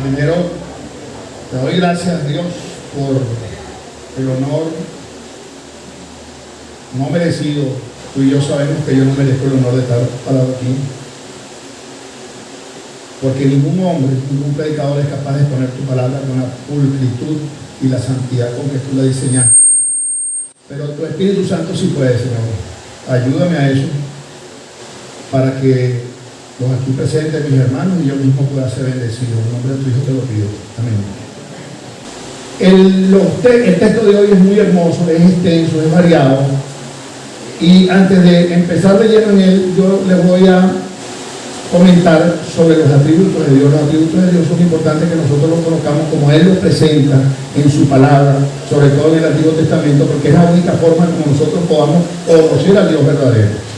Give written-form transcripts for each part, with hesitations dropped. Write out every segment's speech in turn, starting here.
Primero, te doy gracias a Dios por el honor no merecido. Tú y yo sabemos que yo no merezco el honor de estar parado aquí, porque ningún hombre, ningún predicador es capaz de exponer tu palabra con la pulcritud y la santidad con que tú la diseñaste. Pero tu Espíritu Santo sí puede, Señor. Ayúdame a eso, para que los aquí presentes, mis hermanos, y yo mismo pueda ser bendecido. En nombre de tu Hijo te lo pido. Amén. El texto de hoy es muy hermoso, es extenso, es variado. Y antes de empezar de lleno en él, yo les voy a comentar sobre los atributos de Dios. Los atributos de Dios son importantes que nosotros los conozcamos como Él los presenta en su palabra, sobre todo en el Antiguo Testamento, porque es la única forma como nosotros podamos conocer al Dios verdadero.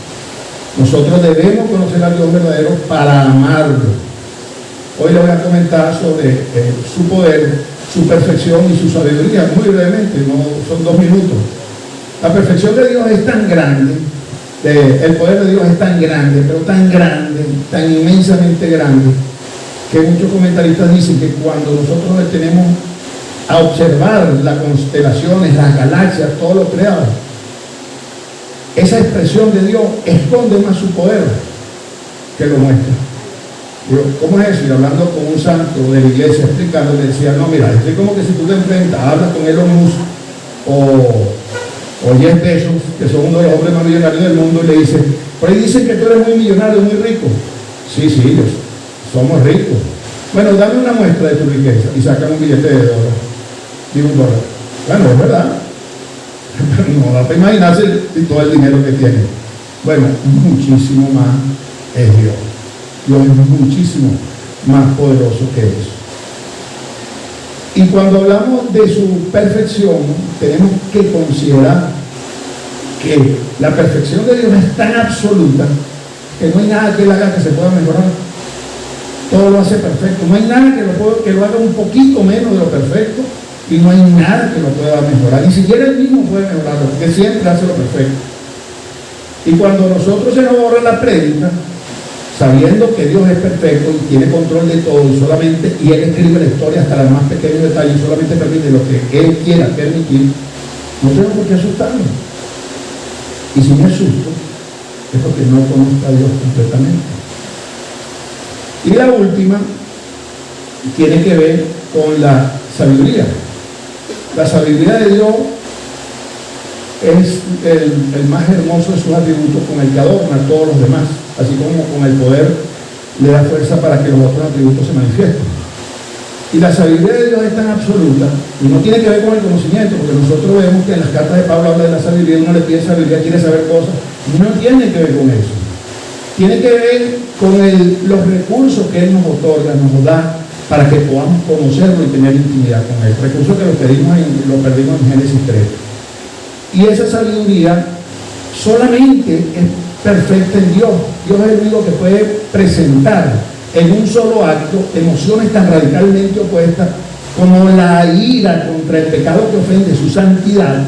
Nosotros debemos conocer al Dios verdadero para amarlo. Hoy les voy a comentar sobre su poder, su perfección y su sabiduría, muy brevemente, no son 2 minutos. La perfección de Dios es tan grande, el poder de Dios es tan grande, pero tan grande, tan inmensamente grande, que muchos comentaristas dicen que cuando nosotros detenemos a observar las constelaciones, las galaxias, todo lo creado, esa expresión de Dios esconde más su poder que lo nuestro. ¿Cómo es eso? Y hablando con un santo de la iglesia, explicando, le decía, no, mira, es como que si tú te enfrentas, hablas con Elon Musk o Jeff Bezos, que son uno de los hombres más millonarios del mundo, y le dicen, por ahí dicen que tú eres muy millonario, muy rico. Sí, somos ricos. Bueno, dame una muestra de tu riqueza, y sacan un billete de $1. Digo, $1. Bueno, es verdad. No da para imaginarse todo el dinero que tiene. Bueno, muchísimo más es Dios. Dios es muchísimo más poderoso que eso. Y cuando hablamos de su perfección, tenemos que considerar que la perfección de Dios es tan absoluta que no hay nada que él haga que se pueda mejorar. Todo lo hace perfecto. No hay nada que lo haga un poquito menos de lo perfecto, y no hay nada que lo pueda mejorar. Ni siquiera él mismo puede mejorarlo, porque siempre hace lo perfecto. Y cuando nosotros se nos borra la prédica, sabiendo que Dios es perfecto y tiene control de todo, y Él escribe la historia hasta los más pequeños detalles, y solamente permite lo que Él quiera permitir, no tenemos por qué asustarnos. Y si me asusto, es porque no conozco a Dios completamente. Y la última tiene que ver con la sabiduría. La sabiduría de Dios es el más hermoso de sus atributos, con el que adorna a todos los demás, así como con el poder le da fuerza para que los otros atributos se manifiesten. Y la sabiduría de Dios es tan absoluta, y no tiene que ver con el conocimiento, porque nosotros vemos que en las cartas de Pablo habla de la sabiduría, uno le pide sabiduría, quiere saber cosas, no tiene que ver con eso. Tiene que ver con los recursos que Él nos otorga, nos da, para que podamos conocerlo y tener intimidad con Él. Recursos que lo perdimos en Génesis 3. Y esa sabiduría solamente es perfecta en Dios. Dios es el único que puede presentar en un solo acto emociones tan radicalmente opuestas como la ira contra el pecado que ofende su santidad,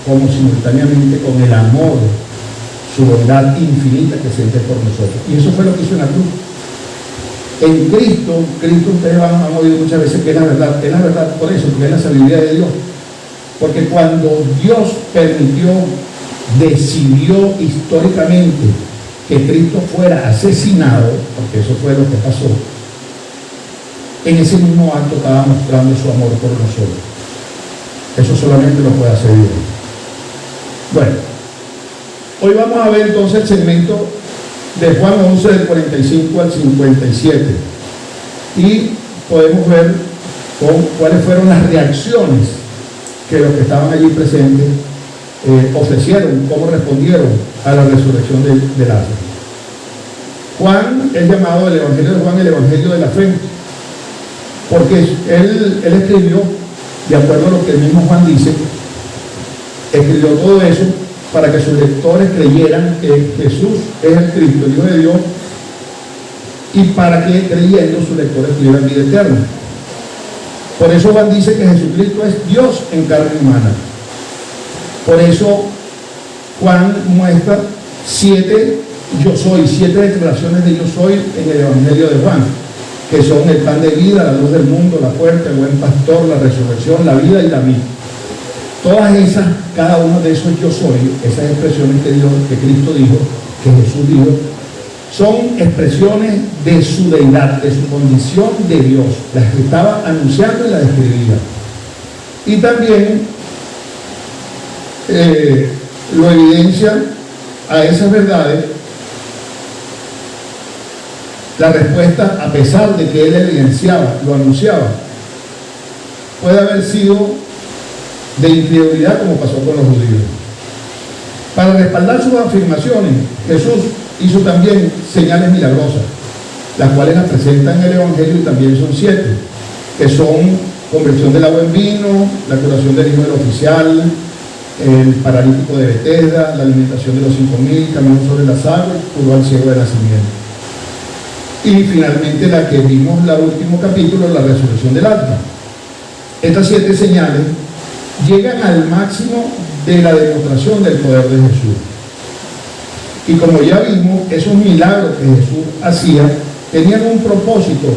como simultáneamente con el amor, su bondad infinita que siente por nosotros. Y eso fue lo que hizo en la cruz. En Cristo ustedes han oído muchas veces que es la verdad por eso, porque es la sabiduría de Dios. Porque cuando Dios decidió históricamente que Cristo fuera asesinado, porque eso fue lo que pasó, en ese mismo acto estaba mostrando su amor por nosotros. Eso solamente lo puede hacer Dios. Bueno, hoy vamos a ver entonces el segmento de Juan 11, del 45 al 57, y podemos ver cuáles fueron las reacciones que los que estaban allí presentes ofrecieron, cómo respondieron a la resurrección de Lázaro. Juan es llamado, el Evangelio de Juan, el Evangelio de la fe, porque él escribió, de acuerdo a lo que el mismo Juan dice, escribió todo eso para que sus lectores creyeran que Jesús es el Cristo, el Hijo de Dios, y para que creyendo sus lectores tuvieran vida eterna. Por eso Juan dice que Jesucristo es Dios en carne humana. Por eso Juan muestra 7 yo soy, 7 declaraciones de yo soy en el Evangelio de Juan. que son el pan de vida, la luz del mundo, la puerta, el buen pastor, la resurrección, la vida y la vida. Todas esas, cada uno de esos yo soy, esas expresiones que Cristo dijo, que Jesús dijo, son expresiones de su deidad, de su condición de Dios, las que estaba anunciando y las describía. Y también lo evidencia a esas verdades la respuesta, a pesar de que él evidenciaba, lo anunciaba, puede haber sido de incredulidad, como pasó con los judíos. Para respaldar sus afirmaciones, Jesús hizo también señales milagrosas, las cuales las presenta en el Evangelio, y también son 7, que son conversión del agua en vino, la curación del hijo del oficial, el paralítico de Betesda, la alimentación de los 5.000, caminó sobre las aguas, curó al ciego de nacimiento. Y finalmente la que vimos en el último capítulo, la resurrección del alma. Estas 7 señales llegan al máximo de la demostración del poder de Jesús. Y como ya vimos, esos milagros que Jesús hacía tenían un propósito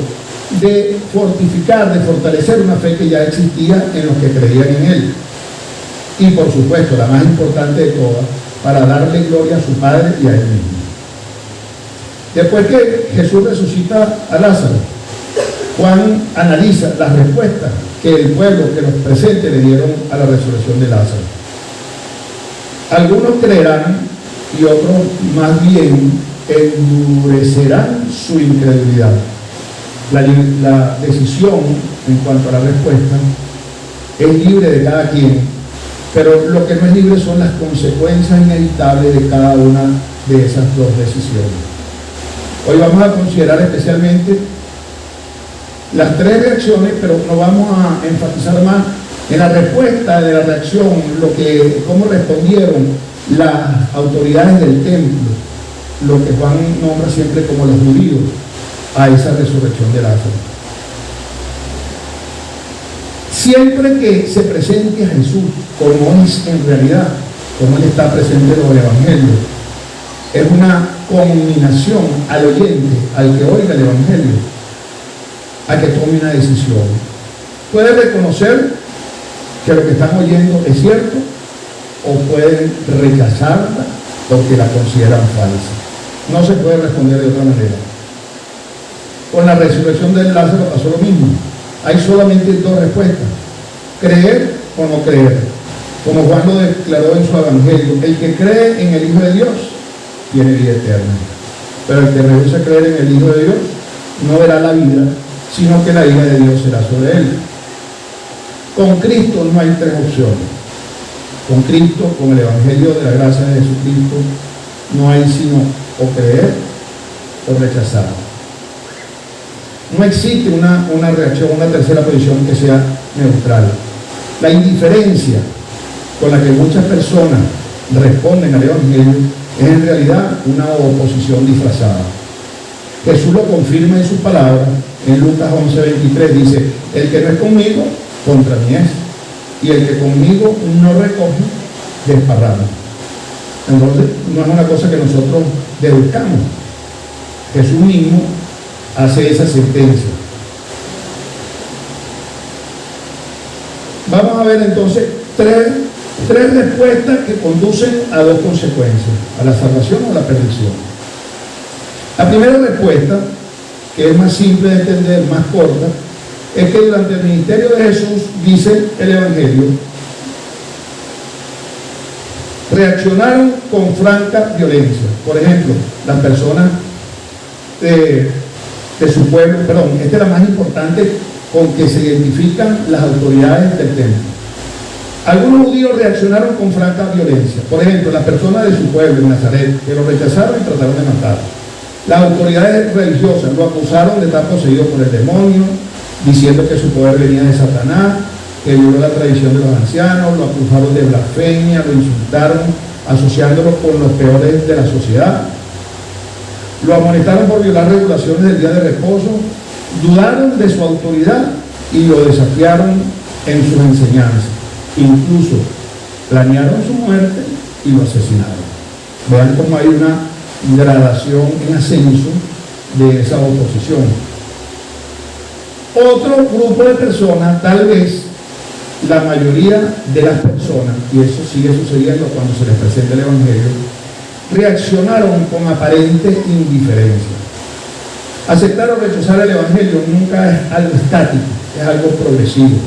de fortificar, de fortalecer una fe que ya existía en los que creían en él. Y por supuesto, la más importante de todas, para darle gloria a su Padre y a él mismo. Después que Jesús resucita a Lázaro, Juan analiza las respuestas que el pueblo, que los presentes, le dieron a la resurrección de Lázaro. Algunos creerán y otros más bien endurecerán su incredulidad. La decisión en cuanto a la respuesta es libre de cada quien, pero lo que no es libre son las consecuencias inevitables de cada una de esas dos decisiones. Hoy vamos a considerar especialmente las 3 reacciones, pero nos vamos a enfatizar más en la respuesta de la reacción, cómo respondieron las autoridades del templo, lo que Juan nombra siempre como los judíos, a esa resurrección de Lázaro. Siempre que se presente a Jesús como es en realidad, como él está presente en los evangelios, es una conminación al oyente, al que oiga el evangelio, a que tome una decisión. Puede reconocer que lo que están oyendo es cierto, o pueden rechazarla porque la consideran falsa. No se puede responder de otra manera. Con la resurrección de Lázaro pasó lo mismo. Hay solamente 2 respuestas: creer o no creer. Como Juan lo declaró en su evangelio, el que cree en el Hijo de Dios tiene vida eterna, pero el que rehúsa creer en el Hijo de Dios no verá la vida, sino que la ira de Dios será sobre él. Con Cristo no hay 3 opciones. Con Cristo, con el evangelio de la gracia de Jesucristo, no hay sino o creer o rechazar. No existe una reacción, una tercera posición que sea neutral. La indiferencia con la que muchas personas responden al evangelio es en realidad una oposición disfrazada. Jesús lo confirma en sus palabras. En Lucas 11:23 dice: el que no es conmigo, contra mí es, y el que conmigo no recoge, desparrama. Entonces no es una cosa que nosotros deduzcamos. Jesús mismo hace esa sentencia. Vamos a ver entonces tres respuestas que conducen a 2 consecuencias: a la salvación o a la perdición. La primera respuesta, que es más simple de entender, más corta, es que durante el ministerio de Jesús, dice el evangelio, reaccionaron con franca violencia. Por ejemplo, las personas de su pueblo, esta es la más importante con que se identifican las autoridades del templo. Algunos judíos reaccionaron con franca violencia. Por ejemplo, las personas de su pueblo en Nazaret, que lo rechazaron y trataron de matarlo. Las autoridades religiosas lo acusaron de estar poseído por el demonio, diciendo que su poder venía de Satanás, que violó la tradición de los ancianos, lo acusaron de blasfemia, lo insultaron, asociándolo con los peores de la sociedad. Lo amonestaron por violar regulaciones del día de reposo, dudaron de su autoridad y lo desafiaron en sus enseñanzas. Incluso planearon su muerte y lo asesinaron. Vean cómo hay una gradación en ascenso de esa oposición. Otro grupo de personas, tal vez la mayoría de las personas, y eso sigue sucediendo cuando se les presenta el Evangelio, reaccionaron con aparente indiferencia. Aceptar o rechazar el Evangelio nunca es algo estático, es algo progresivo.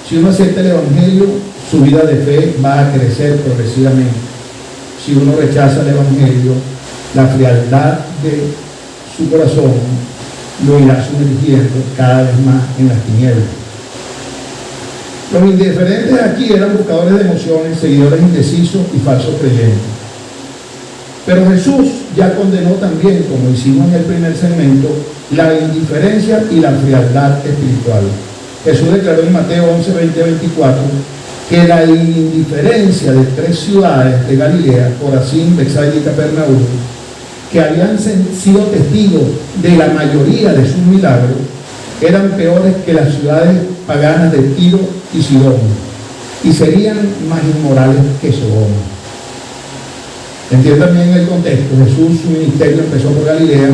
Si uno acepta el Evangelio, su vida de fe va a crecer progresivamente. Si uno rechaza el Evangelio, la frialdad de su corazón lo irá sumergiendo cada vez más en las tinieblas. Los indiferentes aquí eran buscadores de emociones, seguidores indecisos y falsos creyentes. Pero Jesús ya condenó también, como hicimos en el primer segmento, la indiferencia y la frialdad espiritual. Jesús declaró en Mateo 11, 20, 24 que la indiferencia de 3 ciudades de Galilea, Corazín, Betsaida y Capernaum, que habían sido testigos de la mayoría de sus milagros, eran peores que las ciudades paganas de Tiro y Sidón, y serían más inmorales que Sodoma. Entiendan bien el contexto. Jesús, su ministerio empezó por Galilea,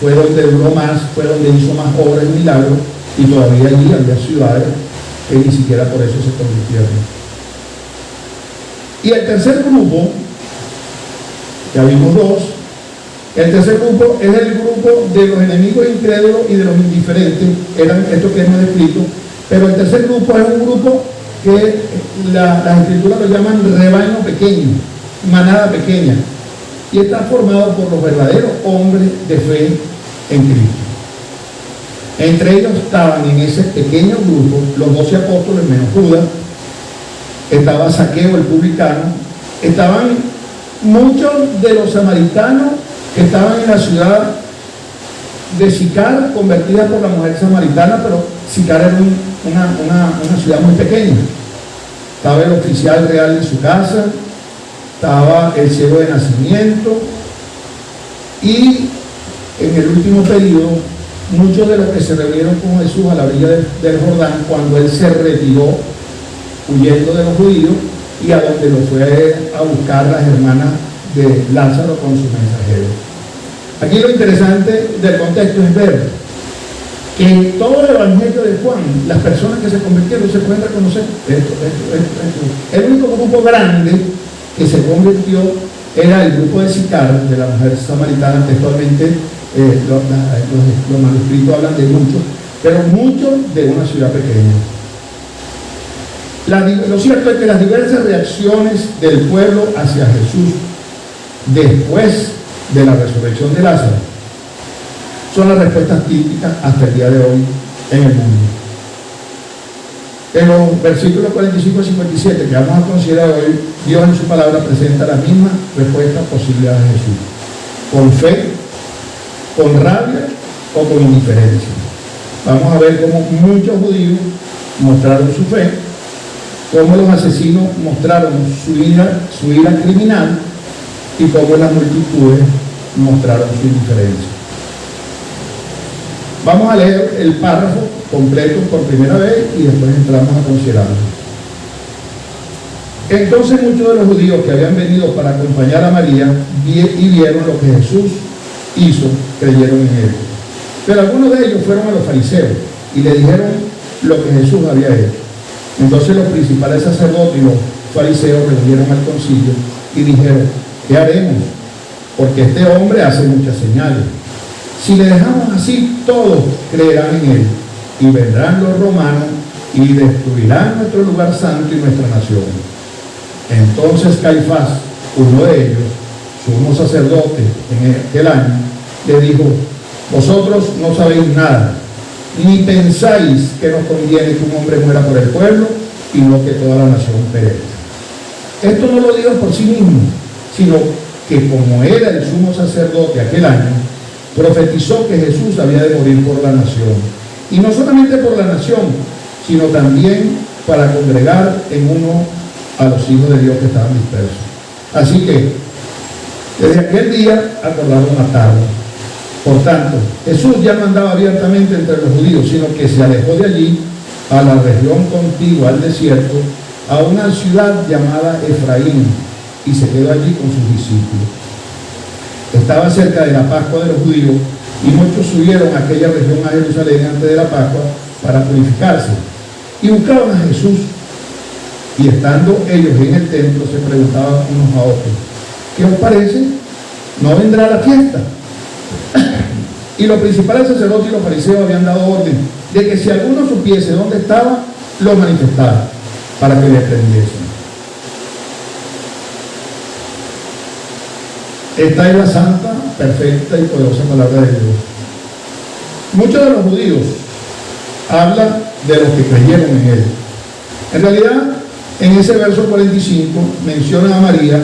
fue donde duró más, fue donde hizo más obras y milagros, y todavía allí había ciudades que ni siquiera por eso se convirtieron. Y el tercer grupo, ya vimos 2, el tercer grupo es el grupo de los enemigos incrédulos y de los indiferentes, eran estos que hemos descrito, pero el tercer grupo es un grupo que las escrituras lo llaman rebaño pequeño, manada pequeña, y está formado por los verdaderos hombres de fe en Cristo. Entre ellos estaban en ese pequeño grupo los 12 apóstoles menos Judas, estaba Zaqueo el publicano, estaban muchos de los samaritanos que estaban en la ciudad de Sicar, convertida por la mujer samaritana, pero Sicar era una ciudad muy pequeña. Estaba el oficial real de su casa, estaba el ciego de nacimiento, y en el último periodo, muchos de los que se reunieron con Jesús a la orilla del Jordán, cuando él se retiró huyendo de los judíos, y a donde lo fue a buscar las hermanas de Lázaro con su mensajero. Aquí lo interesante del contexto es ver que en todo el Evangelio de Juan, las personas que se convirtieron se pueden reconocer esto. El único grupo grande que se convirtió era el grupo de Sicar, de la mujer samaritana. Textualmente los manuscritos hablan de muchos, pero muchos de una ciudad pequeña. Lo cierto es que las diversas reacciones del pueblo hacia Jesús después de la resurrección de Lázaro son las respuestas típicas hasta el día de hoy en el mundo. En los versículos 45 y 57 que vamos a considerar hoy, Dios en su palabra presenta la misma respuesta posible a Jesús: con fe, con rabia o con indiferencia. Vamos a ver cómo muchos judíos mostraron su fe, cómo los asesinos mostraron su ira criminal, y cómo las multitudes mostraron su indiferencia. Vamos a leer el párrafo completo por primera vez y después entramos a considerarlo. Entonces muchos de los judíos que habían venido para acompañar a María y vieron lo que Jesús hizo, creyeron en él. Pero algunos de ellos fueron a los fariseos y le dijeron lo que Jesús había hecho. Entonces los principales sacerdotes y los fariseos reunieron al concilio y dijeron: ¿qué haremos? Porque este hombre hace muchas señales. Si le dejamos así, todos creerán en él, y vendrán los romanos y destruirán nuestro lugar santo y nuestra nación. Entonces Caifás, uno de ellos, sumo sacerdote en aquel año, le dijo: vosotros no sabéis nada, ni pensáis que nos conviene que un hombre muera por el pueblo y no que toda la nación perezca. Esto no lo dijo por sí mismo, sino que como era el sumo sacerdote aquel año, profetizó que Jesús había de morir por la nación. Y no solamente por la nación, sino también para congregar en uno a los hijos de Dios que estaban dispersos. Así que, desde aquel día acordaron matarlo. Por tanto, Jesús ya no andaba abiertamente entre los judíos, sino que se alejó de allí a la región contigua al desierto, a una ciudad llamada Efraín, y se quedó allí con sus discípulos. Estaba cerca de la Pascua de los judíos, y muchos subieron a aquella región a Jerusalén antes de la Pascua para purificarse, y buscaban a Jesús. Y estando ellos en el templo, se preguntaban unos a otros: ¿qué os parece? ¿No vendrá la fiesta? Y los principales sacerdotes y los fariseos habían dado orden de que si alguno supiese dónde estaba, lo manifestara, para que le prendiesen. Esta es la santa, perfecta y poderosa palabra de Dios. Muchos de los judíos hablan de los que creyeron en Él. En realidad, en ese verso 45 menciona a María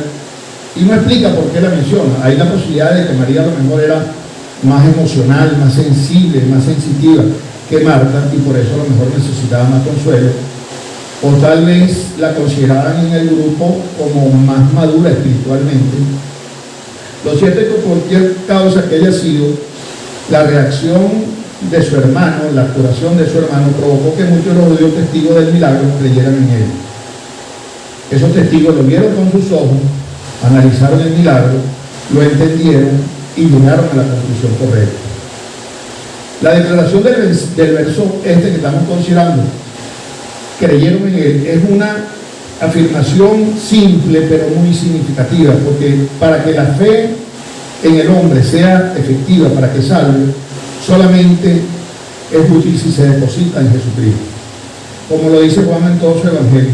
y no explica por qué la menciona. Hay la posibilidad de que María a lo mejor era más emocional, más sensible, más sensitiva que Marta, y por eso a lo mejor necesitaba más consuelo, o tal vez la consideraban en el grupo como más madura espiritualmente. Lo cierto es que por cualquier causa que haya sido, la reacción de su hermano, la curación de su hermano, provocó que muchos de los judíos testigos del milagro creyeran en él. Esos testigos lo vieron con sus ojos, analizaron el milagro, lo entendieron y llegaron a la conclusión correcta. La declaración del verso que estamos considerando, creyeron en él, es una afirmación simple pero muy significativa, porque para que la fe en el hombre sea efectiva, para que salve, solamente es útil si se deposita en Jesucristo. Como lo dice Juan en todo su evangelio,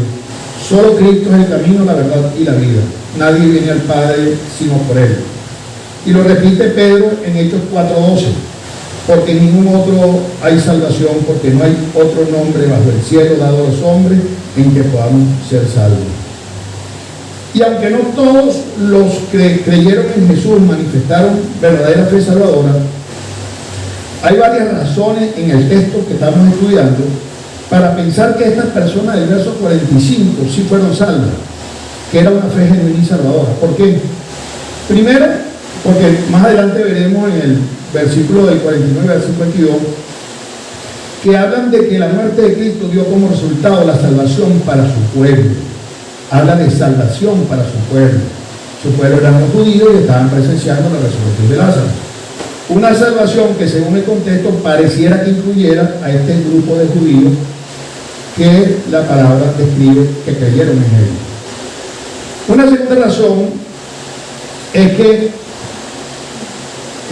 solo Cristo es el camino, la verdad y la vida. Nadie viene al Padre sino por él. Y lo repite Pedro en Hechos 4:12, porque en ningún otro hay salvación, porque no hay otro nombre bajo el cielo dado a los hombres en que podamos ser salvos. Y aunque no todos los que creyeron en Jesús manifestaron verdadera fe salvadora, hay varias razones en el texto que estamos estudiando para pensar que estas personas del verso 45 sí fueron salvas, que era una fe genuina y salvadora. ¿Por qué? Primero, porque más adelante veremos en el versículo del 49 al 52 que hablan de que la muerte de Cristo dio como resultado la salvación para su pueblo. Habla de salvación para su pueblo. Su pueblo eran los judíos y estaban presenciando la resurrección de Lázaro. Una salvación que, según el contexto, pareciera que incluyera a este grupo de judíos que la palabra describe que creyeron en él. Una segunda razón es que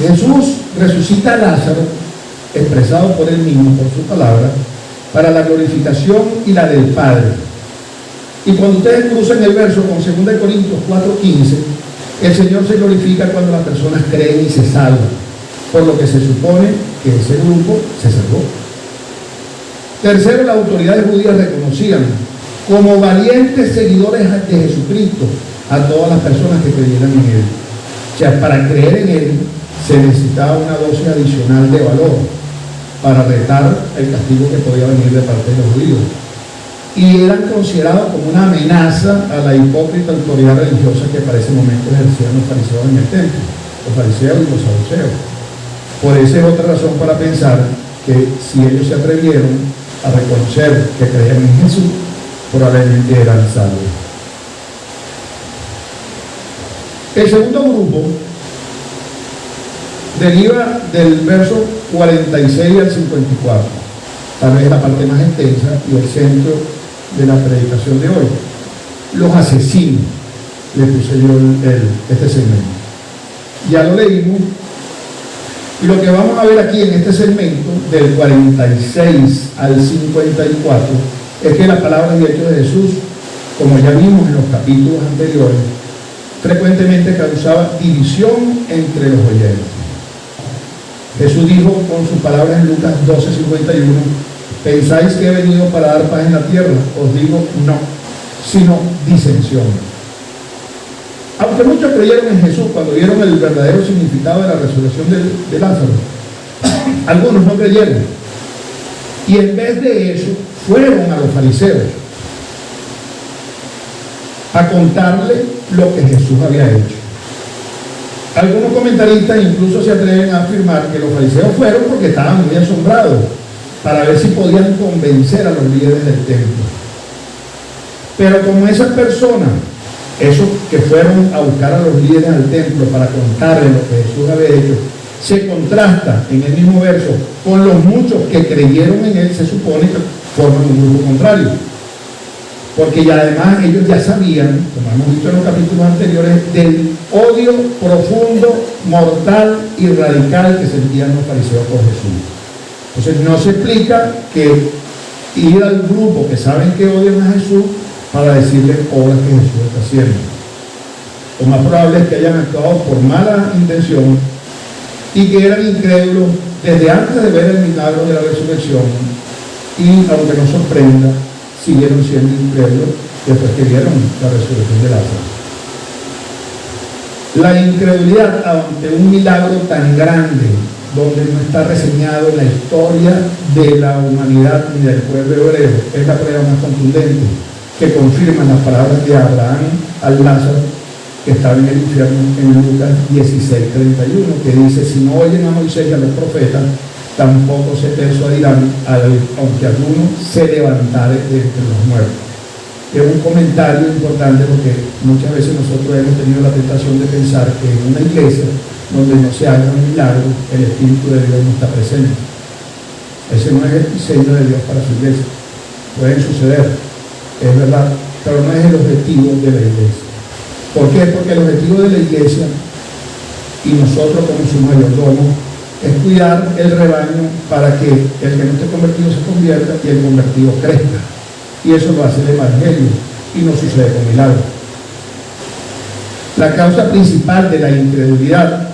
Jesús resucita a Lázaro, expresado por él mismo, por su palabra, para la glorificación y la del Padre. Y cuando ustedes cruzan el verso con 2 Corintios 4:15, el Señor se glorifica cuando las personas creen y se salvan, por lo que se supone que ese grupo se salvó. Tercero, las autoridades judías reconocían como valientes seguidores de Jesucristo a todas las personas que creyeran en él. O sea, para creer en él se necesitaba una dosis adicional de valor para retar el castigo que podía venir de parte de los judíos. Y eran considerados como una amenaza a la hipócrita autoridad religiosa que para ese momento ejercían los fariseos en el templo, los fariseos y los saduceos. Por esa es otra razón para pensar que si ellos se atrevieron a reconocer que creían en Jesús, probablemente eran salvos. El segundo grupo deriva del verso 46 al 54, tal vez la parte más extensa y el centro de la predicación de hoy. Los asesinos, le puse yo este segmento. Ya lo leímos, y lo que vamos a ver aquí en este segmento, del 46 al 54, es que la palabra y hechos de Jesús, como ya vimos en los capítulos anteriores, frecuentemente causaba división entre los oyentes. Jesús dijo con sus palabras en Lucas 12:51, ¿pensáis que he venido para dar paz en la tierra? Os digo no, sino disensión. Aunque muchos creyeron en Jesús cuando vieron el verdadero significado de la resurrección de Lázaro, algunos no creyeron. Y en vez de eso, fueron a los fariseos a contarle lo que Jesús había hecho. Algunos comentaristas incluso se atreven a afirmar que los fariseos fueron porque estaban muy asombrados para ver si podían convencer a los líderes del templo. Pero como esas personas, esos que fueron a buscar a los líderes al templo para contarles lo que Jesús había hecho, se contrasta en el mismo verso con los muchos que creyeron en él, se supone que forman un grupo contrario. Porque ya además ellos ya sabían, como hemos visto en los capítulos anteriores, del odio profundo, mortal y radical que sentían los fariseos por Jesús. Entonces no se explica que ir al grupo que saben que odian a Jesús para decirles obras que Jesús está haciendo. Lo más probable es que hayan actuado por mala intención y que eran incrédulos desde antes de ver el milagro de la resurrección, y aunque nos sorprenda, siguieron siendo incrédulos después que vieron la resurrección de Lázaro. La incredulidad ante un milagro tan grande, donde no está reseñado en la historia de la humanidad ni del pueblo hebreo, es la prueba más contundente que confirman las palabras de Abraham al Lázaro, que estaba en el infierno, en Lucas 16:31, que dice: si no oyen a Moisés y a los profetas, tampoco se persuadirán, aunque alguno se levantare de entre los muertos. Es un comentario importante porque muchas veces nosotros hemos tenido la tentación de pensar que en una iglesia donde no se haga un milagro, el Espíritu de Dios no está presente. Ese no es el diseño de Dios para su iglesia. Pueden suceder, es verdad, pero no es el objetivo de la iglesia. ¿Por qué? Porque el objetivo de la iglesia, y nosotros como su mayordomo, es cuidar el rebaño para que el que no esté convertido se convierta y el convertido crezca. Y eso lo hace el Evangelio, y no sucede con milagros. La causa principal de la incredulidad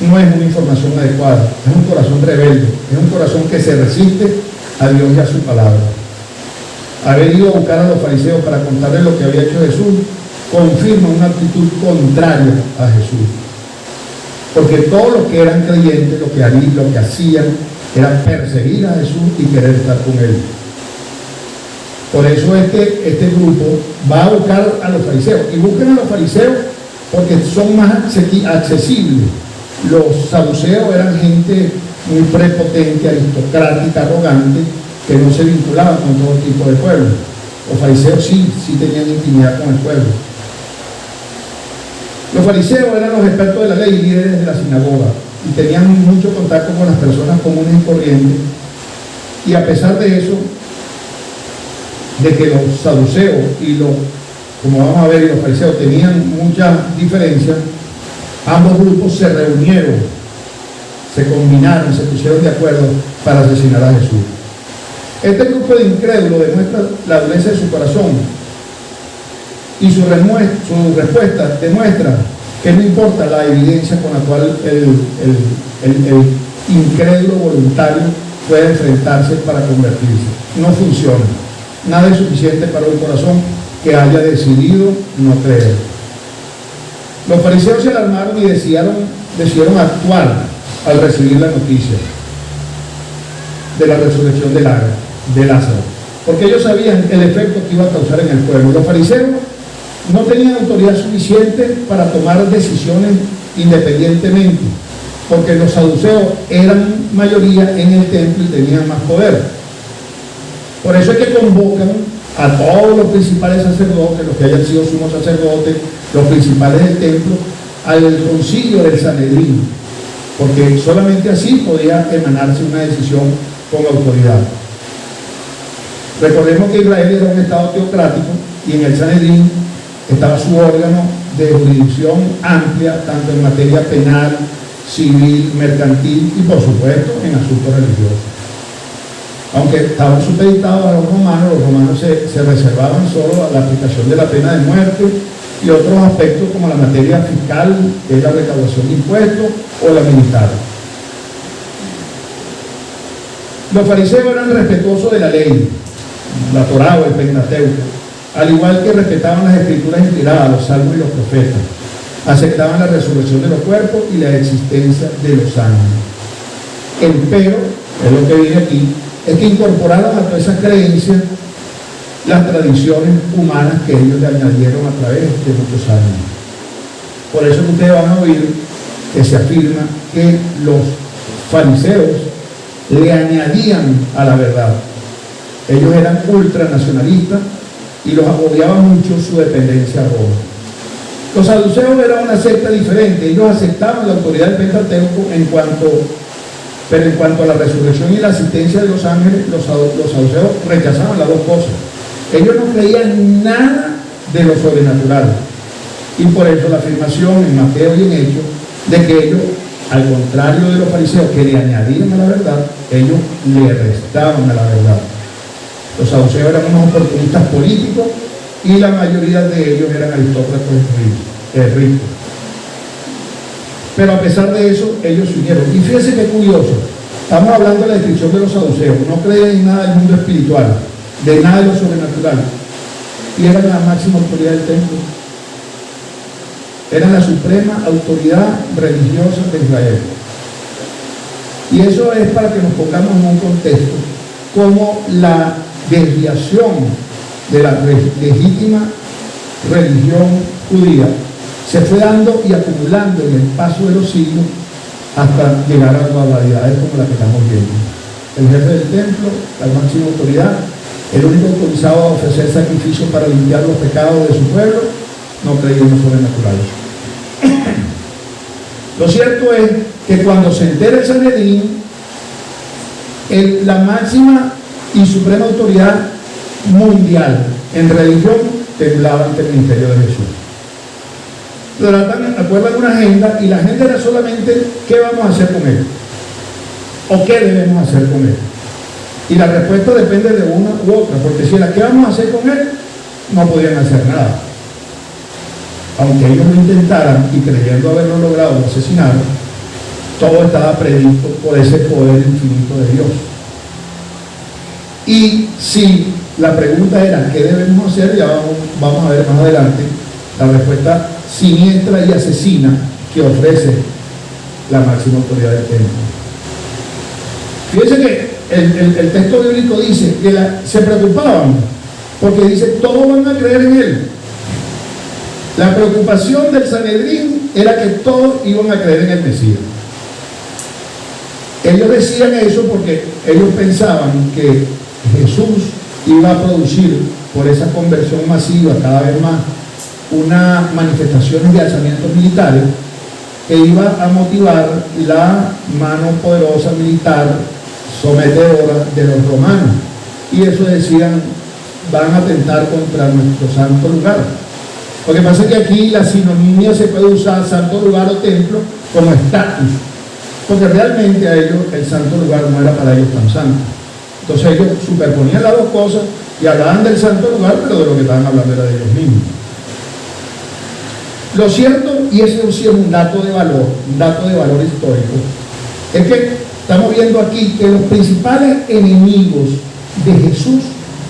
no es una información adecuada, es un corazón rebelde, es un corazón que se resiste a Dios y a su palabra. Haber ido a buscar a los fariseos para contarles lo que había hecho Jesús confirma una actitud contraria a Jesús. Porque todos los que eran creyentes, lo que hacían era perseguir a Jesús y querer estar con él. Por eso es que este grupo va a buscar a los fariseos. Y buscan a los fariseos porque son más accesibles. Los saduceos eran gente muy prepotente, aristocrática, arrogante, que no se vinculaban con todo tipo de pueblo. Los fariseos sí tenían intimidad con el pueblo. Los fariseos eran los expertos de la ley, líderes de la sinagoga, y tenían mucho contacto con las personas comunes y corrientes. Y a pesar de eso, de que los saduceos y como vamos a ver, y los fariseos tenían muchas diferencias, ambos grupos se reunieron, se combinaron, se pusieron de acuerdo para asesinar a Jesús. Este grupo de incrédulos demuestra la dureza de su corazón, y su respuesta demuestra que no importa la evidencia con la cual el incrédulo voluntario puede enfrentarse para convertirse. No funciona. Nada es suficiente para un corazón que haya decidido no creer. Los fariseos se alarmaron y decidieron actuar al recibir la noticia de la resurrección de Lázaro, porque ellos sabían el efecto que iba a causar en el pueblo. Los fariseos no tenían autoridad suficiente para tomar decisiones independientemente, porque los saduceos eran mayoría en el templo y tenían más poder. Por eso es que convocan a todos los principales sacerdotes, los que hayan sido sumos sacerdotes, los principales del templo, al concilio del Sanedrín, porque solamente así podía emanarse una decisión con autoridad. Recordemos que Israel era un estado teocrático y en el Sanedrín estaba su órgano de jurisdicción amplia, tanto en materia penal, civil, mercantil y por supuesto en asuntos religiosos. Aunque estaban supeditados a los romanos se reservaban solo a la aplicación de la pena de muerte y otros aspectos como la materia fiscal, que es la recaudación de impuestos, o la militar. Los fariseos eran respetuosos de la ley, la Torá o el Pentateuco, al igual que respetaban las escrituras inspiradas, los salmos y los profetas. Aceptaban la resurrección de los cuerpos y la existencia de los ángeles. El pero, es lo que viene aquí, es que incorporaron a todas esas creencias las tradiciones humanas que ellos le añadieron a través de muchos años. Por eso ustedes van a oír que se afirma que los fariseos le añadían a la verdad. Ellos eran ultranacionalistas y los agobiaba mucho su dependencia a Roma. Los saduceos eran una secta diferente, ellos aceptaban la autoridad del Pentateuco pero en cuanto a la resurrección y la asistencia de los ángeles, los saduceos rechazaban las dos cosas. Ellos no creían nada de lo sobrenatural. Y por eso la afirmación en Mateo y en Hechos de que ellos, al contrario de los fariseos que le añadían a la verdad, ellos le restaban a la verdad. Los saduceos eran unos oportunistas políticos y la mayoría de ellos eran aristócratas ricos. Pero a pesar de eso, ellos se unieron. Y fíjense qué curioso, estamos hablando de la descripción de los saduceos, no creían en nada del mundo espiritual, de nada de lo sobrenatural, y eran la máxima autoridad del templo. Eran la suprema autoridad religiosa de Israel. Y eso es para que nos pongamos en un contexto como la desviación de la legítima religión judía se fue dando y acumulando en el paso de los siglos hasta llegar a barbaridades como la que estamos viendo. El jefe del templo, la máxima autoridad, el único autorizado a ofrecer sacrificios para limpiar los pecados de su pueblo, no creía en lo sobrenatural. Lo cierto es que cuando se entera el Sanedrín, la máxima y suprema autoridad mundial en religión temblaba ante el ministerio de Jesús. Acuerdan una agenda, y la agenda era solamente qué vamos a hacer con él o qué debemos hacer con él. Y la respuesta depende de una u otra, porque si era qué vamos a hacer con él, no podían hacer nada. Aunque ellos lo intentaran y creyendo haberlo logrado, lo asesinaron, todo estaba previsto por ese poder infinito de Dios. Y si la pregunta era ¿qué debemos hacer? Ya vamos a ver más adelante la respuesta siniestra y asesina que ofrece la máxima autoridad del templo. Fíjense que el texto bíblico dice que se preocupaban porque dice todos van a creer en él. La preocupación del Sanedrín era que todos iban a creer en el Mesías. Ellos decían eso porque ellos pensaban que Jesús iba a producir por esa conversión masiva cada vez más unas manifestaciones de alzamientos militares que iba a motivar la mano poderosa militar sometedora de los romanos, y eso decían van a atentar contra nuestro santo lugar. Lo que pasa es que aquí la sinonimia se puede usar santo lugar o templo como estatus, porque realmente a ellos el santo lugar no era para ellos tan santo. Entonces ellos superponían las dos cosas y hablaban del santo lugar, pero de lo que estaban hablando era de ellos mismos. Lo cierto, y ese sí es un dato de valor histórico, es que estamos viendo aquí que los principales enemigos de Jesús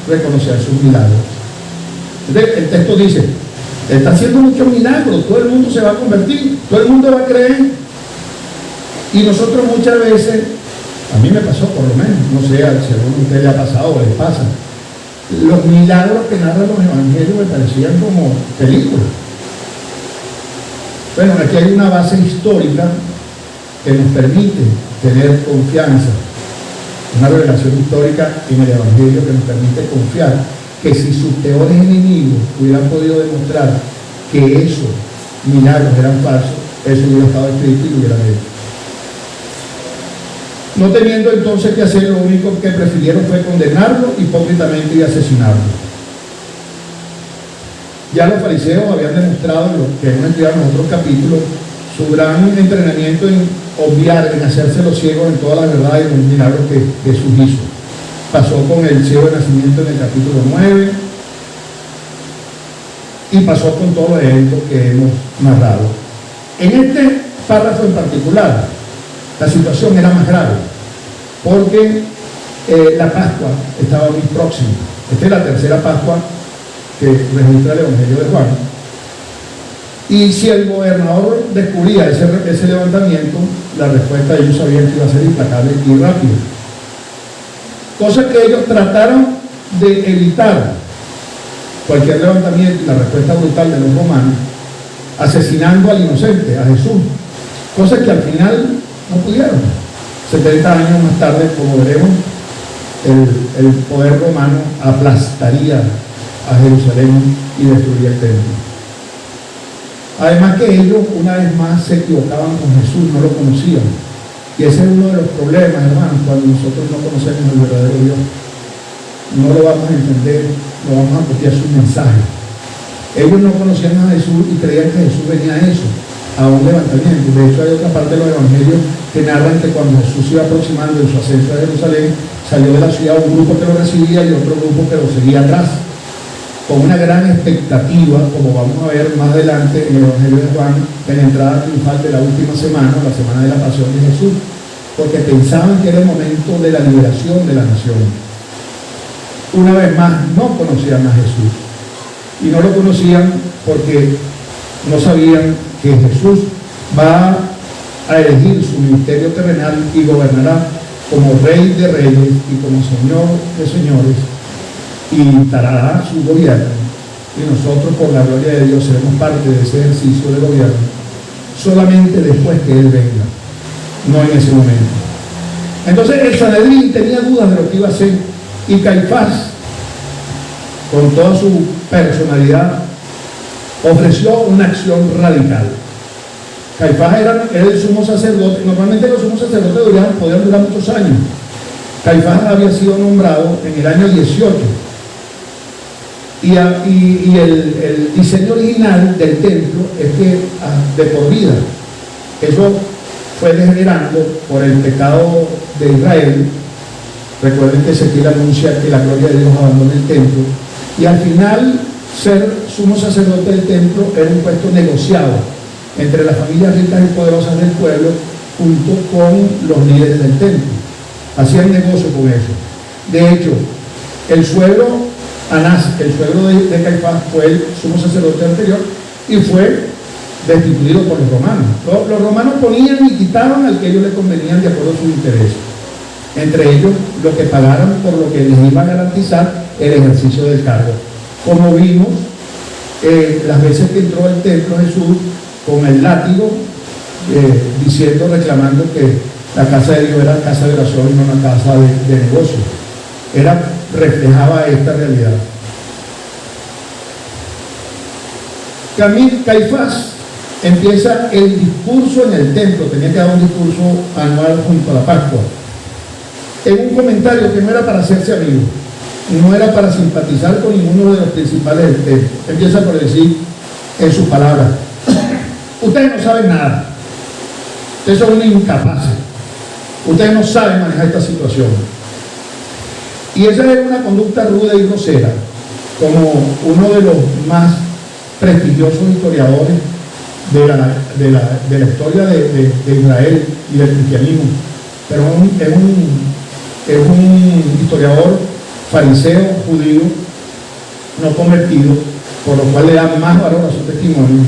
reconocían sus milagros. Entonces, el texto dice, él está haciendo muchos milagros, todo el mundo se va a convertir, todo el mundo va a creer. Y nosotros muchas veces, a mí me pasó por lo menos, no sé si a alguno de ustedes le ha pasado o les pasa, los milagros que narran los evangelios me parecían como películas. Bueno, aquí hay una base histórica que nos permite tener confianza, una revelación histórica en el Evangelio que nos permite confiar que si sus peores enemigos hubieran podido demostrar que esos milagros eran falsos, eso hubiera estado escrito y lo hubieran hecho. No teniendo entonces que hacer, lo único que prefirieron fue condenarlo hipócritamente y asesinarlo. Ya los fariseos habían demostrado, en lo que hemos estudiado en otros capítulos, su gran entrenamiento en obviar, en hacerse los ciegos en todas las verdades y los milagros que Jesús hizo. Pasó con el ciego de nacimiento en el capítulo 9 y pasó con todos los eventos que hemos narrado. En este párrafo en particular, la situación era más grave, porque la Pascua estaba muy próxima. Esta es la tercera Pascua que registra el Evangelio de Juan. Y si el gobernador descubría ese levantamiento, la respuesta ellos sabían que iba a ser implacable y rápida. Cosa que ellos trataron de evitar cualquier levantamiento y la respuesta brutal de los romanos, asesinando al inocente, a Jesús. Cosa que al final no pudieron. 70 años más tarde, como veremos, el poder romano aplastaría a Jerusalén y destruiría el templo. Además que ellos una vez más se equivocaban con Jesús, no lo conocían. Y ese es uno de los problemas, hermanos, cuando nosotros no conocemos al verdadero Dios. No lo vamos a entender, no vamos a copiar su mensaje. Ellos no conocían a Jesús y creían que Jesús venía a eso, a un levantamiento. De hecho, hay otra parte de los evangelios que narran que cuando Jesús se iba aproximando en su ascenso a Jerusalén, salió de la ciudad un grupo que lo recibía y otro grupo que lo seguía atrás, con una gran expectativa, como vamos a ver más adelante en el Evangelio de Juan, en la entrada triunfal de la última semana, la semana de la pasión de Jesús, porque pensaban que era el momento de la liberación de la nación. Una vez más, no conocían a Jesús, y no lo conocían porque no sabían que Jesús va a elegir su ministerio terrenal y gobernará como Rey de Reyes y como Señor de Señores, y dará su gobierno, y nosotros por la gloria de Dios seremos parte de ese ejercicio de gobierno solamente después que Él venga, no en ese momento. Entonces el Sanedrín tenía dudas de lo que iba a hacer, y Caifás, con toda su personalidad, ofreció una acción radical. Caifás era el sumo sacerdote. Normalmente los sumos sacerdotes podían durar muchos años. Caifás había sido nombrado en el año 18. Y el diseño original del templo es que de por vida. Eso fue degenerando por el pecado de Israel. Recuerden que Ezequiel anuncia que la gloria de Dios abandona el templo. Y al final, ser sumo sacerdote del templo era un puesto negociado entre las familias ricas y poderosas del pueblo junto con los líderes del templo. Hacían negocio con eso. De hecho, el suegro Anás, el suegro de Caifás, fue el sumo sacerdote anterior y fue destituido por los romanos. Los romanos ponían y quitaban al que ellos les convenían de acuerdo a sus intereses. Entre ellos, los que pagaran por lo que les iba a garantizar el ejercicio del cargo. Como vimos, las veces que entró al templo Jesús con el látigo, diciendo, reclamando que la casa de Dios era casa de oración y no una casa de negocio. Reflejaba esta realidad. Caifás empieza el discurso en el templo, tenía que dar un discurso anual junto a la Pascua, en un comentario que no era para hacerse amigo, no era para simpatizar con ninguno de los principales del templo. Empieza por decir en sus palabras: ustedes no saben nada, ustedes son unos incapaces, ustedes no saben manejar esta situación. Y esa era una conducta ruda y grosera, como uno de los más prestigiosos historiadores de la historia de Israel y del cristianismo, pero es un historiador fariseo, judío, no convertido, por lo cual le da más valor a su testimonio.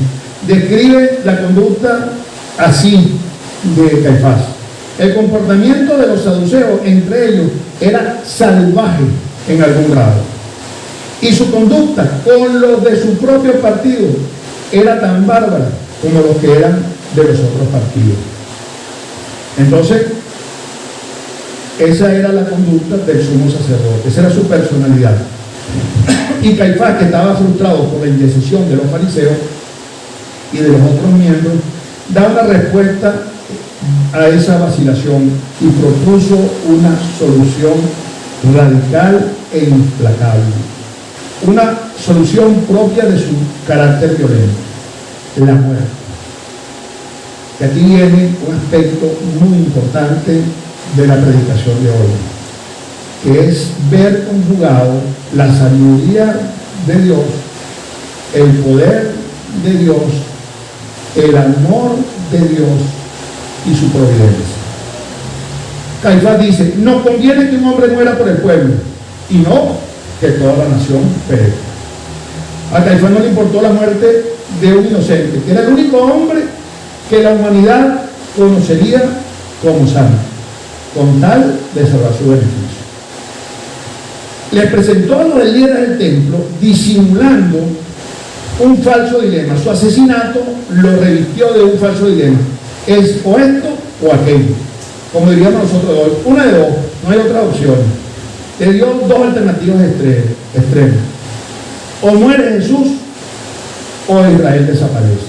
Describe la conducta así de Caifás: el comportamiento de los saduceos, entre ellos, era salvaje en algún grado, y su conducta con los de su propio partido era tan bárbara como los que eran de los otros partidos. Entonces, esa era la conducta del sumo sacerdote, esa era su personalidad. Y Caifás, que estaba frustrado por la indecisión de los fariseos y de los otros miembros, da una respuesta a esa vacilación y propuso una solución radical e implacable, una solución propia de su carácter violento: la muerte. Y aquí viene un aspecto muy importante de la predicación de hoy, que es ver conjugado la sabiduría de Dios, el poder de Dios, el amor de Dios y su providencia. Caifás dice: no conviene que un hombre muera por el pueblo, y no que toda la nación perezca. A Caifás no le importó la muerte de un inocente, que era el único hombre que la humanidad conocería como santo, con tal de salvar su beneficio. Le presentó a los líderes del templo disimulando un falso dilema. Su asesinato lo revistió de un falso dilema: es o esto o aquello, como diríamos nosotros hoy, una de dos, no hay otra opción. Le dio dos alternativas extremas: o muere Jesús o Israel desaparece.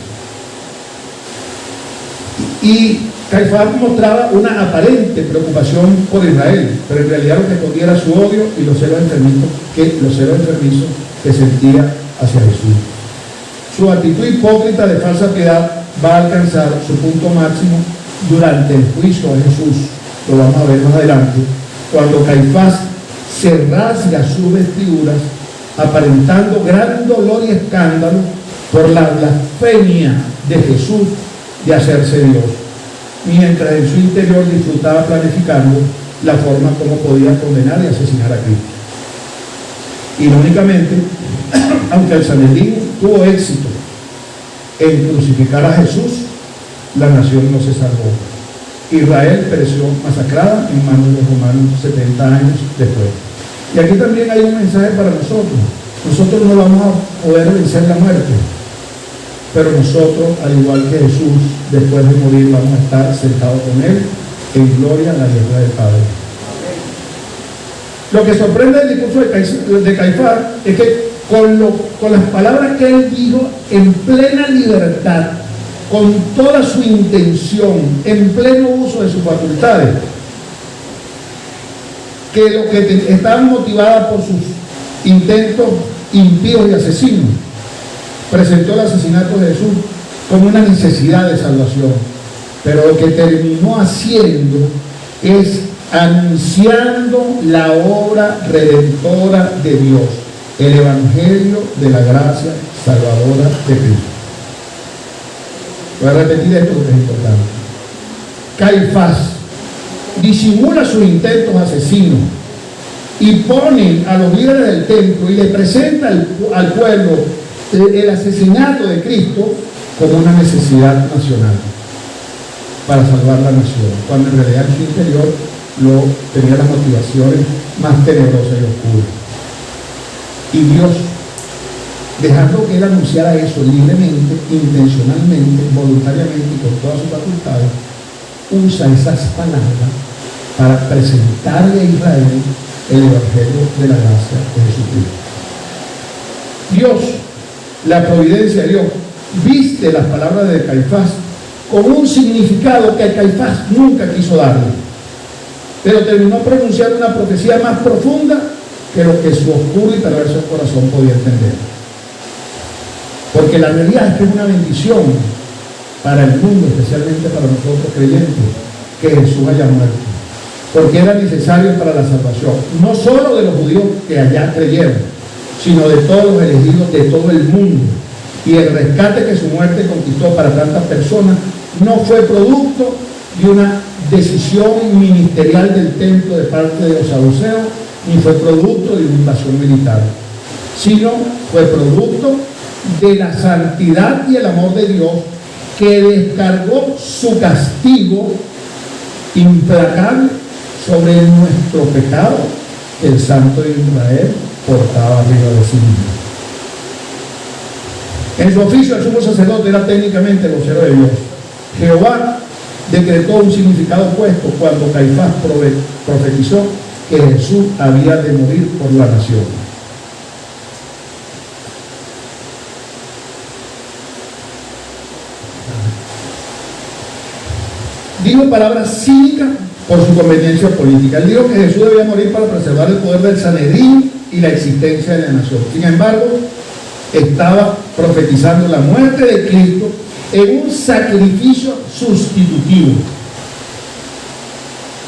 Y Caifás mostraba una aparente preocupación por Israel, pero en realidad lo que escondía era su odio y los celos enfermizos que sentía hacia Jesús. Su actitud hipócrita de falsa piedad va a alcanzar su punto máximo durante el juicio a Jesús. Lo vamos a ver más adelante, cuando Caifás se rasga sus vestiduras, aparentando gran dolor y escándalo por la blasfemia de Jesús de hacerse Dios, mientras en su interior disfrutaba planificando la forma como podía condenar y asesinar a Cristo. Irónicamente, aunque el Sanedrín tuvo éxito en crucificar a Jesús, la nación no se salvó. Israel pereció masacrada en manos de los romanos 70 años después. Y aquí también hay un mensaje para nosotros. Nosotros no vamos a poder vencer la muerte, pero nosotros, al igual que Jesús, después de morir vamos a estar sentados con Él en gloria a la diestra del Padre. Lo que sorprende del discurso de Caifás es que con las palabras que él dijo en plena libertad, con toda su intención, en pleno uso de sus facultades, que lo que estaban motivadas por sus intentos impíos y asesinos, presentó el asesinato de Jesús como una necesidad de salvación, pero lo que terminó haciendo es anunciando la obra redentora de Dios, el evangelio de la gracia salvadora de Cristo. Voy a repetir esto porque es importante. Caifás disimula sus intentos asesinos y pone a los líderes del templo y le presenta al pueblo el asesinato de Cristo como una necesidad nacional para salvar la nación, cuando en realidad en su interior tenía las motivaciones más tenebrosas y oscuras. Y Dios, dejando que él anunciara eso libremente, intencionalmente, voluntariamente y con todas sus facultades, usa esas palabras para presentarle a Israel el evangelio de la gracia de Jesucristo. Dios, la providencia de Dios, viste las palabras de Caifás con un significado que Caifás nunca quiso darle, pero terminó pronunciando una profecía más profunda que lo que su oscuro y perverso corazón podía entender. Porque la realidad es que es una bendición para el mundo, especialmente para nosotros creyentes, que Jesús haya muerto, porque era necesario para la salvación, no solo de los judíos que allá creyeron, sino de todos los elegidos de todo el mundo. Y el rescate que su muerte conquistó para tantas personas no fue producto de una decisión ministerial del templo de parte de los saduceos, ni fue producto de una invasión militar, sino fue producto de la santidad y el amor de Dios, que descargó su castigo implacable sobre nuestro pecado que el Santo de Israel portaba arriba de sí mismo. En su oficio, el sumo sacerdote era técnicamente el vocero de Dios. Jehová decretó un significado opuesto cuando Caifás profetizó que Jesús había de morir por la nación. Dijo palabras cínicas por su conveniencia política. Él dijo que Jesús debía morir para preservar el poder del Sanedrín y la existencia de la nación. Sin embargo, estaba profetizando la muerte de Cristo en un sacrificio sustitutivo.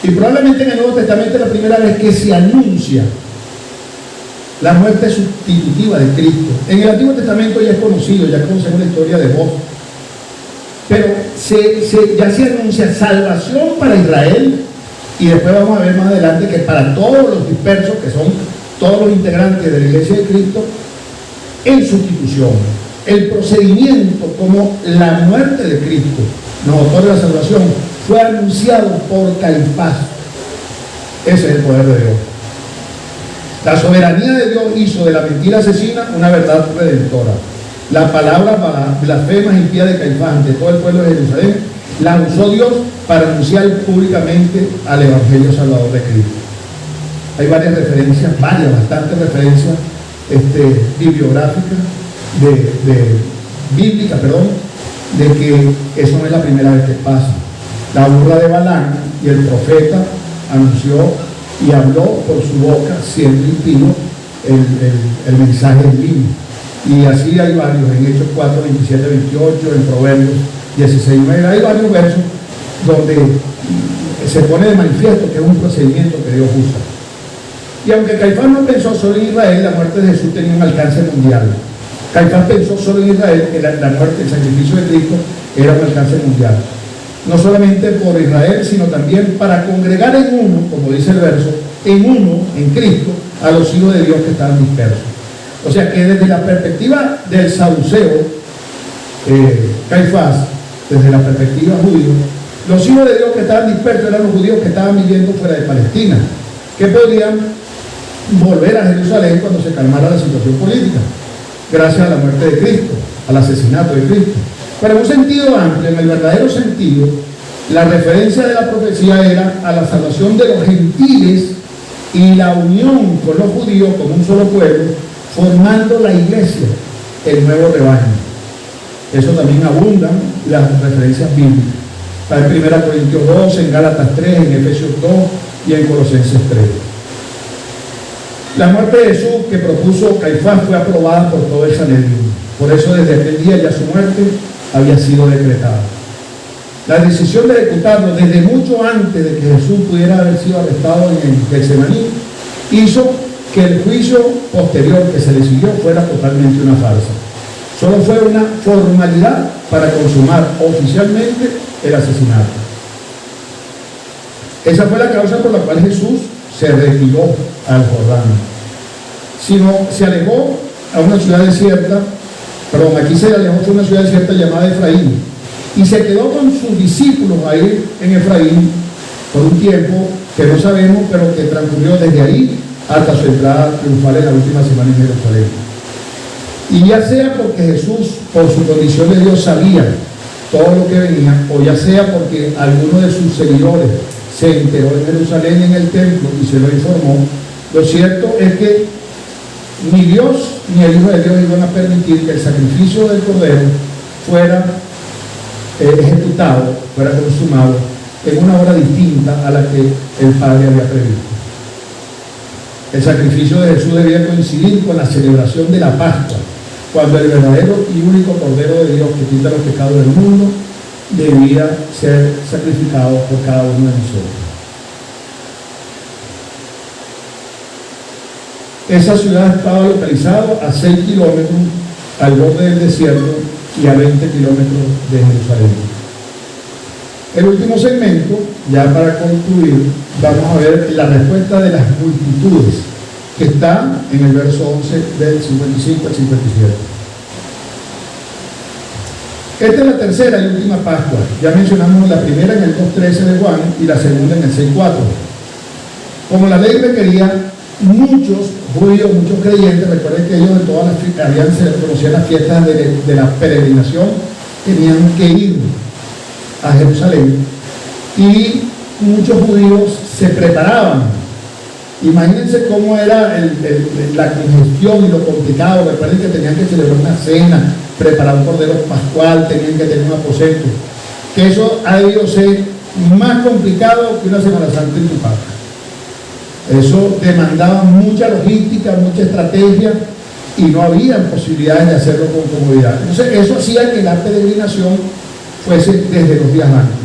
Y probablemente en el Nuevo Testamento es la primera vez que se anuncia la muerte sustitutiva de Cristo. En el Antiguo Testamento ya es conocido, ya conocemos la historia de Job, pero ya se anuncia salvación para Israel, y después vamos a ver más adelante que para todos los dispersos, que son todos los integrantes de la Iglesia de Cristo, en sustitución. El procedimiento como la muerte de Cristo nos otorga la salvación fue anunciado por Caifás. Ese es el poder de Dios. La soberanía de Dios hizo de la mentira asesina una verdad redentora. La palabra blasfema y impía de Caifás ante todo el pueblo de Jerusalén la usó Dios para anunciar públicamente al evangelio salvador de Cristo. Hay varias referencias, bastantes referencias bibliográficas, bíblicas, de que eso no es la primera vez que pasa. la burla de Balaam, y el profeta anunció y habló por su boca, siendo impío, el mensaje divino. Y así hay varios, en Hechos 4, 27, 28, en Proverbios 16, 9, hay varios versos donde se pone de manifiesto que es un procedimiento que Dios usa. Y aunque Caifás no pensó solo en Israel, la muerte de Jesús tenía un alcance mundial. Caifás pensó solo en Israel, que la muerte, el sacrificio de Cristo era un alcance mundial. No solamente por Israel, sino también para congregar en uno, como dice el verso, en uno, en Cristo, a los hijos de Dios que estaban dispersos. O sea que desde la perspectiva del saduceo, Caifás, desde la perspectiva judía, los hijos de Dios que estaban dispersos eran los judíos que estaban viviendo fuera de Palestina, que podían volver a Jerusalén cuando se calmara la situación política, gracias a la muerte de Cristo, al asesinato de Cristo. Pero en un sentido amplio, en el verdadero sentido, la referencia de la profecía era a la salvación de los gentiles y la unión con los judíos como un solo pueblo, formando la iglesia, el nuevo rebaño. Eso también abundan las referencias bíblicas. Está en 1 Corintios 2, en Gálatas 3, en Efesios 2 y en Colosenses 3. La muerte de Jesús que propuso Caifás fue aprobada por todo el Sanedrín. Por eso desde aquel día ya su muerte había sido decretada. La decisión de ejecutarlo desde mucho antes de que Jesús pudiera haber sido arrestado en el Getsemaní hizo que el juicio posterior que se le siguió fuera totalmente una farsa. Solo fue una formalidad para consumar oficialmente el asesinato. Esa fue la causa por la cual Jesús se retiró al Jordán. Sino se alejó a una ciudad desierta, aquí se alejó a una ciudad desierta llamada Efraín, y se quedó con sus discípulos ahí en Efraín por un tiempo que no sabemos, pero que transcurrió desde ahí hasta su entrada triunfal en la última semana en Jerusalén. Y ya sea porque Jesús, por su condición de Dios, sabía todo lo que venía, o ya sea porque alguno de sus seguidores se enteró en Jerusalén en el templo y se lo informó, lo cierto es que ni Dios ni el Hijo de Dios iban a permitir que el sacrificio del Cordero fuera ejecutado, fuera consumado en una hora distinta a la que el Padre había previsto. El sacrificio de Jesús debía coincidir con la celebración de la Pascua, cuando el verdadero y único Cordero de Dios que quita los pecados del mundo debía ser sacrificado por cada uno de nosotros. Esa ciudad estaba localizada a 6 kilómetros al borde del desierto y a 20 kilómetros de Jerusalén. El último segmento, ya para concluir, vamos a ver la respuesta de las multitudes, que está en el verso 11 del 55 al 57. Esta es la tercera y última Pascua. Ya mencionamos la primera en el 2.13 de Juan y la segunda en el 6.4. Como la ley requería, muchos judíos, muchos creyentes, recuerden que ellos de todas las conocían las fiestas de la peregrinación, tenían que ir a Jerusalén, y muchos judíos se preparaban. Imagínense cómo era la congestión y lo complicado. Recuerden que tenían que celebrar una cena, preparar un cordero pascual, tenían que tener un aposento, que eso ha debido ser más complicado que una Semana Santa en tu casa. Eso demandaba mucha logística, mucha estrategia, y no había posibilidades de hacerlo con comodidad. Entonces eso hacía que la peregrinación fuese desde los días antes.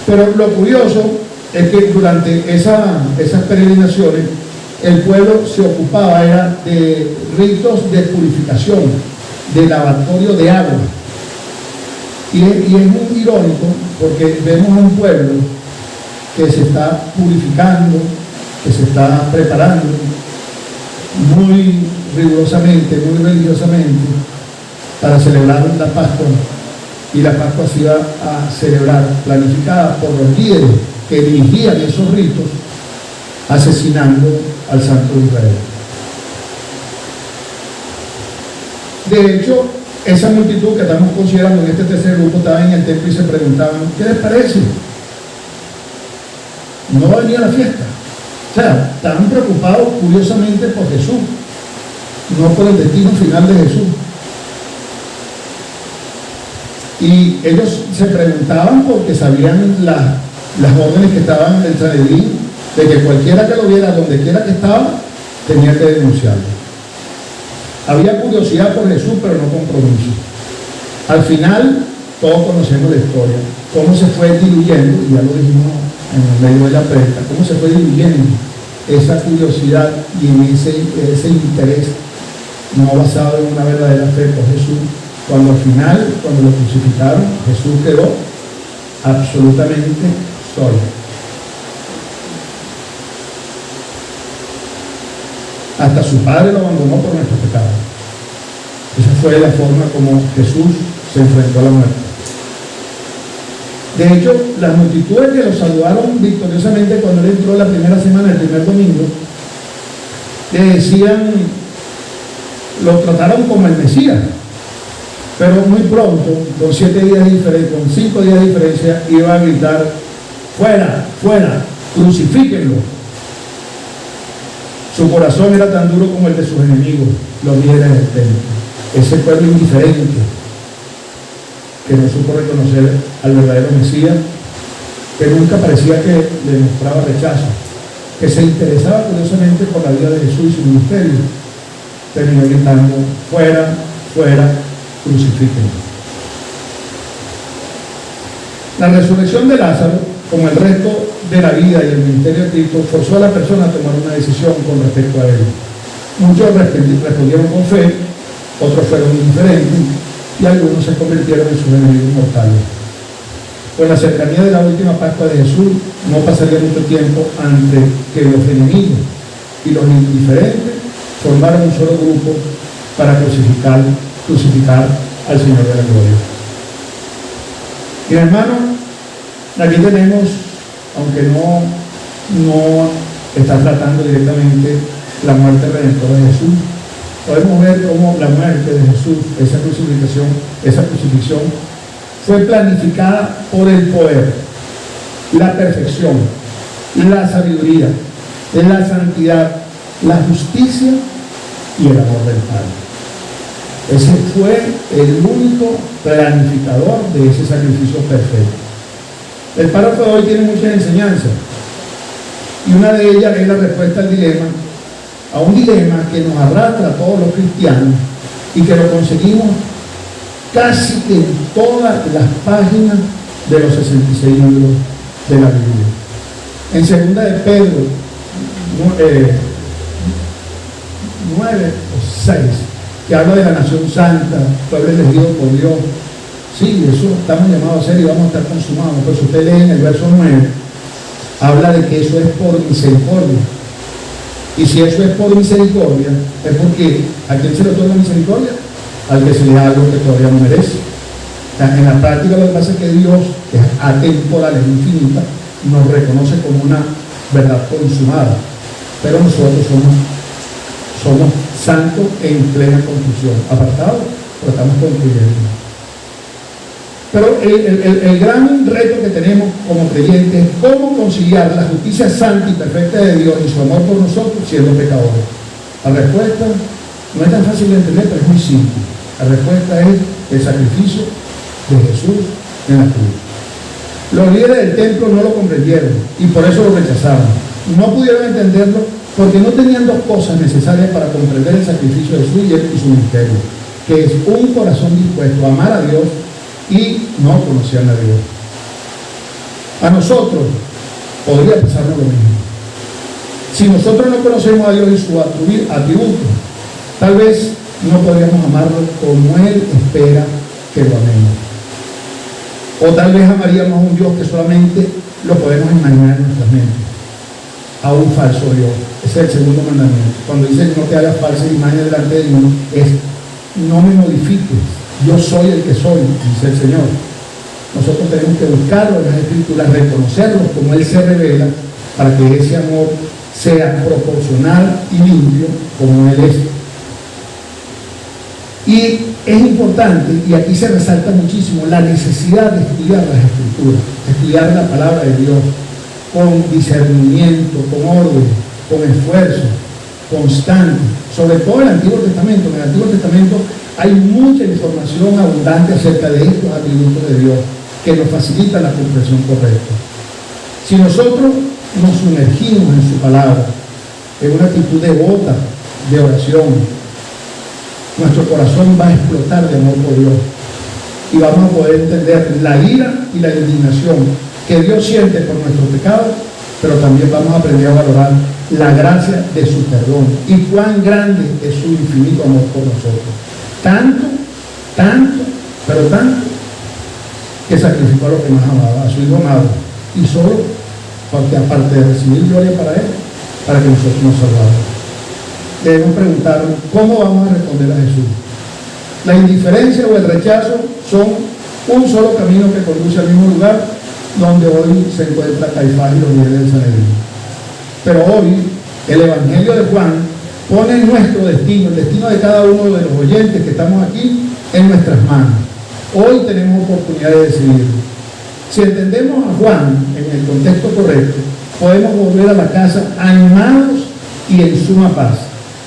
Pero lo curioso es que durante esas peregrinaciones el pueblo se ocupaba era de ritos de purificación, de lavatorio de agua. Y es muy irónico porque vemos a un pueblo que se está purificando, que se está preparando muy rigurosamente, muy religiosamente para celebrar la Pascua. Y la Pascua se iba a celebrar, planificada por los líderes que dirigían esos ritos, asesinando al Santo de Israel. De hecho, esa multitud que estamos considerando en este tercer grupo estaba en el templo y se preguntaban: ¿qué les parece? No va a venir a la fiesta. O sea, estaban preocupados curiosamente por Jesús, no por el destino final de Jesús. Y ellos se preguntaban porque sabían las órdenes que estaban en el Sanedrín, de que cualquiera que lo viera, donde quiera que estaba, tenía que denunciarlo. Había curiosidad por Jesús, pero no compromiso. Al final, todos conocemos la historia, cómo se fue diluyendo, y ya lo dijimos en el medio de la predica, cómo se fue diluyendo esa curiosidad y en ese interés no basado en una verdadera fe por Jesús, cuando al final, cuando lo crucificaron, Jesús quedó absolutamente solo. Hasta su padre lo abandonó por nuestros pecados. Esa fue la forma como Jesús se enfrentó a la muerte. De hecho, las multitudes que lo saludaron victoriosamente cuando él entró la primera semana, el primer domingo, le decían, lo trataron como el Mesías, pero muy pronto, con 7 días de diferencia, con 5 días de diferencia, iba a gritar, fuera, fuera, crucifíquenlo. Su corazón era tan duro como el de sus enemigos, los líderes del templo. Ese pueblo indiferente, que no supo reconocer al verdadero Mesías, que nunca parecía que le mostraba rechazo, que se interesaba curiosamente por la vida de Jesús y su ministerio, terminó gritando, fuera, fuera, crucifíquenlo. La resurrección de Lázaro, como el resto de la vida y el ministerio de Cristo, forzó a la persona a tomar una decisión con respecto a él. Muchos respondieron con fe, otros fueron indiferentes, y algunos se convirtieron en sus enemigos mortales. Con la cercanía de la última Pascua de Jesús, no pasaría mucho tiempo antes que los enemigos y los indiferentes formaran un solo grupo para crucificar al Señor de la Gloria. Y hermano, aquí tenemos, aunque no está tratando directamente la muerte redentora de Jesús, podemos ver cómo la muerte de Jesús, esa crucifixión, fue planificada por el poder, la perfección, la sabiduría, la santidad, la justicia y el amor del Padre. Ese fue el único planificador de ese sacrificio perfecto. El párrafo de hoy tiene muchas enseñanzas, y una de ellas es la respuesta al dilema, a un dilema que nos arrastra a todos los cristianos y que lo conseguimos casi en todas las páginas de los 66 libros de la Biblia. En 2 de Pedro 9 o 6, que habla de la nación santa, pueblo elegido por Dios. Sí, eso estamos llamados a hacer y vamos a estar consumados. Pues usted lee en el verso 9, habla de que eso es por misericordia. Y si eso es por misericordia, es porque ¿a quién se le otorga misericordia? Al que se le da algo que todavía no merece. En la práctica lo que pasa es que Dios, que es atemporal, es infinita, nos reconoce como una verdad consumada. Pero nosotros somos santos en plena construcción, apartados, pero estamos construyendo. Pero el gran reto que tenemos como creyentes es cómo conciliar la justicia santa y perfecta de Dios y su amor por nosotros siendo pecadores. La respuesta no es tan fácil de entender, pero es muy simple. La respuesta es el sacrificio de Jesús en la cruz. Los líderes del templo no lo comprendieron y por eso lo rechazaron. No pudieron entenderlo porque no tenían dos cosas necesarias para comprender el sacrificio de Jesús y su ministerio, que es un corazón dispuesto a amar a Dios y no conocían a Dios. A nosotros podría pasarnos lo mismo. Si nosotros no conocemos a Dios y sus atributos, tal vez no podríamos amarlo como Él espera que lo amemos. O tal vez amaríamos a un Dios que solamente lo podemos imaginar en nuestras mentes, a un falso Dios. Ese es el segundo mandamiento. Cuando dice no te hagas falsas imágenes delante de mí, es no me modifiques. Yo soy el que soy, dice el Señor. Nosotros tenemos que buscarlo en las Escrituras, reconocerlo como Él se revela, para que ese amor sea proporcional y limpio como Él es. Y es importante, y aquí se resalta muchísimo, la necesidad de estudiar las Escrituras, estudiar la palabra de Dios con discernimiento, con orden, con esfuerzo, constante, sobre todo en el Antiguo Testamento. En el Antiguo Testamento hay mucha información abundante acerca de estos atributos de Dios que nos facilitan la comprensión correcta. Si nosotros nos sumergimos en su palabra, en una actitud devota de oración, nuestro corazón va a explotar de amor por Dios y vamos a poder entender la ira y la indignación que Dios siente por nuestros pecados, pero también vamos a aprender a valorar la gracia de su perdón y cuán grande es su infinito amor por nosotros. Tanto, pero tanto, que sacrificó a lo que más amaba, a su Hijo amado, y solo porque aparte de recibir gloria para Él, para que nosotros nos salvamos. Debemos preguntarnos cómo vamos a responder a Jesús. La indiferencia o el rechazo son un solo camino que conduce al mismo lugar donde hoy se encuentra Caifás y los líderes del Sanedrín. Pero hoy el Evangelio de Juan pone nuestro destino, el destino de cada uno de los oyentes que estamos aquí, en nuestras manos. Hoy tenemos oportunidad de decidir. Si entendemos a Juan en el contexto correcto, podemos volver a la casa animados y en suma paz.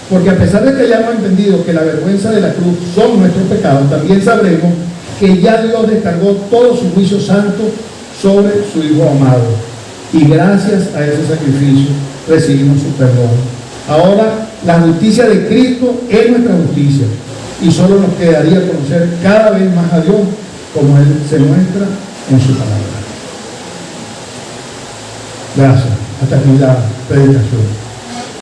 Porque a pesar de que hayamos entendido que la vergüenza de la cruz son nuestros pecados, también sabremos que ya Dios descargó todo su juicio santo sobre su Hijo amado. Y gracias a ese sacrificio recibimos su perdón. Ahora la justicia de Cristo es nuestra justicia. Y solo nos quedaría conocer cada vez más a Dios como Él se muestra en su palabra. Gracias. Hasta aquí la predicación.